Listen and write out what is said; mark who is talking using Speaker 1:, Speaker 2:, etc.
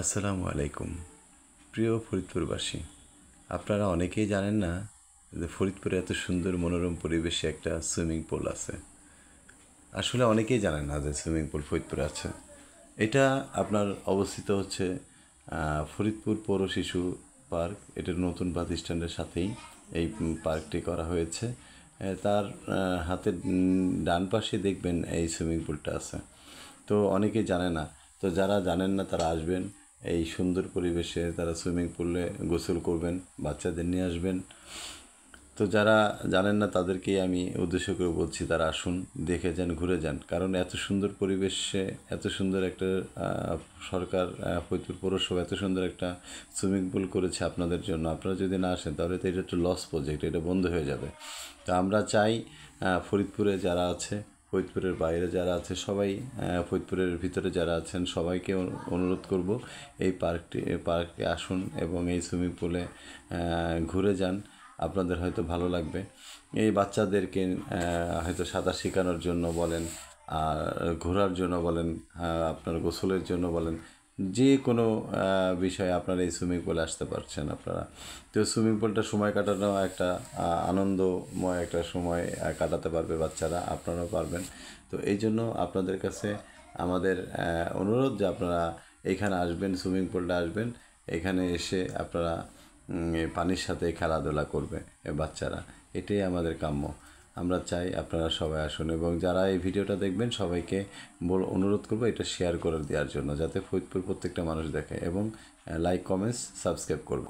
Speaker 1: আসসালামু আলাইকুম। প্রিয় ফরিদপুরবাসী, আপনারা অনেকেই জানেন না যে ফরিদপুরে এত সুন্দর মনোরম পরিবেশে একটা সুইমিং পুল আছে। আসলে অনেকেই জানেন না যে সুইমিং পুল ফরিদপুরে আছে। এটা আপনার অবস্থিত হচ্ছে ফরিদপুর পৌর শিশু পার্ক। এটার নতুন বাস স্ট্যান্ডের সাথেই এই পার্কটি করা হয়েছে। তার হাতের ডান পাশে দেখবেন এই সুইমিং পুলটা আছে। তো অনেকেই জানে না। তো যারা জানেন না তারা আসবেন, এই সুন্দর পরিবেশে তারা সুইমিং পুলে গোসল করবেন, বাচ্চাদের নিয়ে আসবেন। তো যারা জানেন না তাদেরকেই আমি উদ্দেশ্য করে বলছি, তারা আসুন, দেখে যান, ঘুরে যান। কারণ এত সুন্দর পরিবেশে এত সুন্দর একটা সরকার, ফরিদপুর পৌরসভা এত সুন্দর একটা সুইমিং পুল করেছে আপনাদের জন্য। আপনারা যদি না আসেন তাহলে তো এটা একটু লস প্রজেক্ট, এটা বন্ধ হয়ে যাবে। তো আমরা চাই ফরিদপুরে যারা আছে, ফরিদপুরের বাইরে যারা আছে সবাই, ফরিদপুরের ভিতরে যারা আছেন সবাইকে অনুরোধ করব, এই পার্কে আসুন এবং এই সুইমিং পুলে ঘুরে যান। আপনাদের হয়তো ভালো লাগবে। এই বাচ্চাদেরকে হয়তো সাঁতার শেখানোর জন্য বলেন, আর ঘোরার জন্য বলেন, আপনার গোসলের জন্য বলেন, যে কোনো বিষয়ে আপনারা এই সুইমিং পুলে আসতে পারছেন আপনারা। তো সুইমিং পুলটা সময় কাটানো একটা আনন্দময় একটা সময় কাটাতে পারবে বাচ্চারা, আপনারাও পারবেন। তো এই জন্য আপনাদের কাছে আমাদের অনুরোধ যে আপনারা এইখানে আসবেন, সুইমিং পুলটা আসবেন। এখানে এসে আপনারা পানির সাথে খেলাধুলা করবে বাচ্চারা, এটাই আমাদের কাম্য। আমরা চাই আপনারা সবাই আসুন এবং যারা এই ভিডিওটা দেখবেন সবাইকে অনুরোধ করবো এটা শেয়ার করে দেওয়ার জন্য, যাতে ফরিদপুর প্রত্যেকটা মানুষ দেখে এবং লাইক, কমেন্টস, সাবস্ক্রাইব করব।